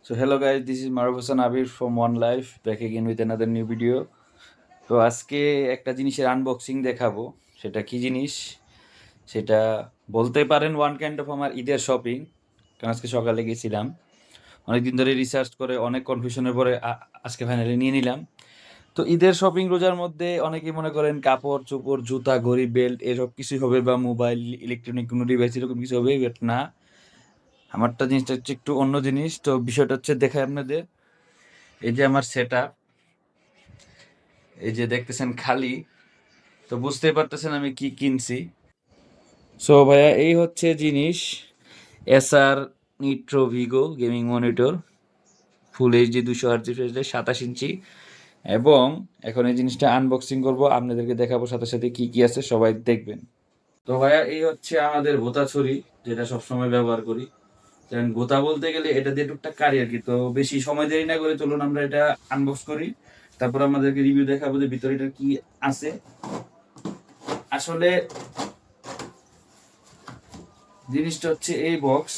So hello guys, this is Maruf Hassan Abir from One Life, back again with another new video. তো আজকে একটা জিনিসের unboxing দেখাবো। সেটা কি জিনিস? সেটা বলতে পারেন ওয়ান কাইন্ড অফ আমার ঈদের শপিং। কারণ আজকে সকালে গেছিলাম, অনেকদিন ধরে রিসার্চ করে অনেক কনফিউশনের পরে আজকে ফাইনালি নিয়ে নিলাম। তো ঈদের শপিং রোজার মধ্যে অনেকেই মনে করেন কাপড় চোপড় জুতা ঘড়ি বেল্ট এসব কিছুই হবে, বা মোবাইল ইলেকট্রনিক কোনো ডিভাইস এরকম কিছু হবে, বাট না, আমারটা জিনিসটা হচ্ছে একটু অন্য জিনিস। তো বিষয়টা হচ্ছে দেখাই আপনাদের। এই যে আমার সেট আপ, এই যে দেখতেছেন খালি, তো বুঝতেই পারতেছেন আমি কি কিনছি। সো ভাইয়া এই হচ্ছে জিনিস, Acer Nitro VG gaming monitor, full HD 200 Hz refresh, 27 inch. এবং এখন এই জিনিসটা আনবক্সিং করব, আপনাদেরকে দেখাবো সাথে সাথে কি কি আছে, সবাই দেখবেন। তো ভাইয়া এই হচ্ছে আমাদের ভোতা ছড়ি, যেটা সবসময় ব্যবহার করি। কারণ গোতা বলতে গেলে এটা দিয়ে টুকটাক কারি আর কি। তো বেশি সময় দেরি না করে চলুন আমরা এটা আনবক্স করি, তারপর আমাদেরকে রিভিউ দেখাবো যে ভিতরে এটা কি আছে। আসলে জিনিসটা হচ্ছে এই বক্স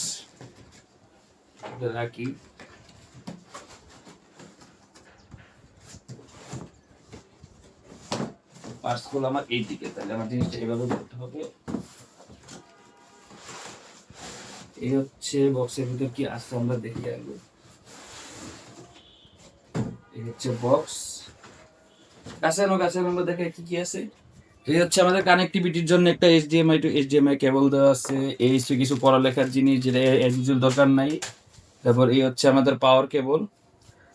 রাখি, পার্সগুলো আমার এই দিকে, তাহলে আমার জিনিসটা এভাবে করতে হবে। এই হচ্ছে বক্সের ভিতর কি আছে আমরা দেখি আগে। এই হচ্ছে বক্স, কাছে আমরা দেখে কি কি আছে। এই হচ্ছে আমাদের কানেক্টিভিটির জন্য একটা এইচডিএমআই টু এইচডিএমআই কেবল দেওয়া আছে। এই হচ্ছে কিছু পড়ালেখার জিনিস যেটা এজ ইউজুয়াল দরকার নাই। তারপর এই হচ্ছে আমাদের পাওয়ার কেবল।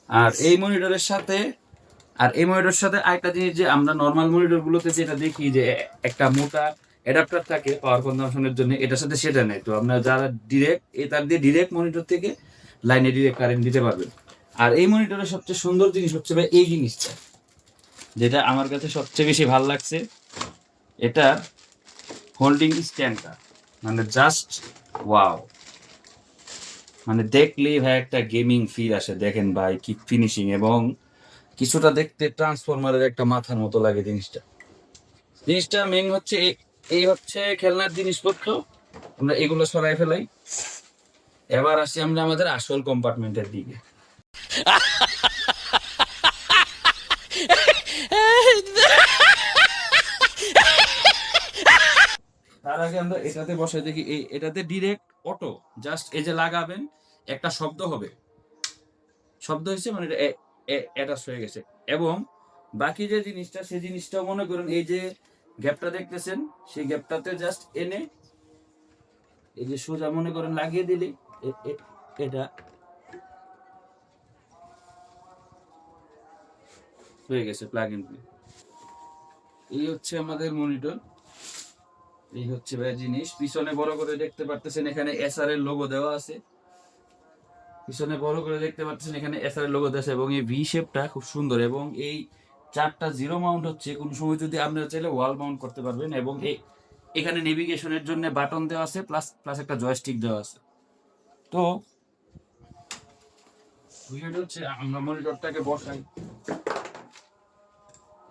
আর এই মনিটরের সাথে আরেকটা জিনিস, যে আমরা নর্মাল মনিটর গুলোতে যেটা দেখি যে একটা মোটা অ্যাডাপ্টার থাকে পাওয়ার কনজাম্পশনের জন্য, এটার সাথে সেটা নেই। তো আপনারা যারা ডিরেক্ট তার দিয়ে ডিরেক্ট মনিটর থেকে লাইনে ডিরেক্ট কারেন্ট দিতে পারবেন। আর এই মনিটরের সবচেয়ে সুন্দর জিনিস হচ্ছে ভাই এই জিনিসটা, যেটা আমার কাছে সবচেয়ে বেশি ভালো লাগছে। এটা হোল্ডিং স্ট্যান্ডটা মানে জাস্ট ওয়াও, মানে দেখলেই ভাই একটা গেমিং ফিল আসে। দেখেন ভাই কি ফিনিশিং, এবং কিছুটা দেখতে ট্রান্সফরমারের একটা মাথার মতো লাগে জিনিসটা মেইন হচ্ছে এই হচ্ছে খেলনার জিনিসপত্র, আমরা এগুলো সরাই ফেলাই। এবার আসি আমরা আমাদের আসল কম্পার্টমেন্টের দিকে। তার আগে আমরা এটাতে বসাই দেখি। এটাতে ডিরেক্ট অটো, জাস্ট এই যে লাগাবেন একটা শব্দ হবে, শব্দ হয়েছে মানে এটা অ্যাটাচ হয়ে গেছে। এবং বাকি যে জিনিসটা, সেই জিনিসটাও মনে করেন এই যে গ্যাপটা দেখতেছেন, সেই গ্যাপটাতে জাস্ট এনে এই যে সোজা মনে করেন লাগিয়ে দিলে এটা হয়ে গেছে প্লাগ ইন প্লে। এই হচ্ছে আমাদের মনিটর, এই হচ্ছে ভাই জিনিস। পিছনে বড় করে দেখতে পারতেছেন এখানে এসআর এর লোগো দেওয়া আছে, পিছনে বড় করে দেখতে পাচ্ছেন এখানে এসআর এর লোগো দেওয়া আছে। এবং এই ভি শেপটা খুব সুন্দর, এবং এই চারটা জিরো মাউন্ট হচ্ছে, কোন সময় যদি আপনারা চাইলে ওয়াল মাউন্ট করতে পারবেন। এবং এখানে নেভিগেশনের জন্য বাটন দেওয়া আছে, প্লাস প্লাস একটা জয়স্টিক দেওয়া আছে। তো বিষয়টা হচ্ছে আমরা মনিটরটাকে বসাই।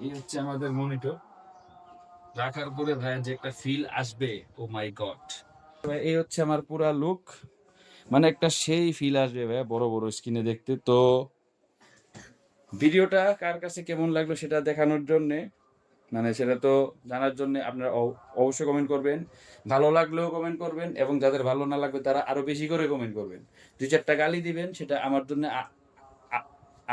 এই হচ্ছে আমাদের মনিটর, রাখার পরে ভাই যে একটা ফিল আসবে, ও মাই গড। এই হচ্ছে আমার পুরা লুক, মানে একটা সেই ফিল আসবে ভাই বড় বড় স্ক্রিনে দেখতে। তো ভিডিওটা কার কাছে কেমন লাগলো সেটা দেখানোর জন্যে, মানে সেটা তো জানার জন্য আপনারা অবশ্যই কমেন্ট করবেন। ভালো লাগলেও কমেন্ট করবেন, এবং যাদের ভালো না লাগবে তারা আরো বেশি করে কমেন্ট করবেন। 2-4টা গালি দিবেন, সেটা আমার জন্য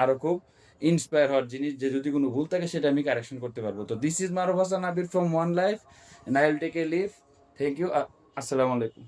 আরো খুব ইন্সপায়ার হওয়ার জিনিস, যে যদি কোনো ভুল থাকে সেটা আমি কারেকশন করতে পারবো। তো this is Maruf Hasan Abir from one life, and I will take a leave. Thank you, আসসালামু আলাইকুম।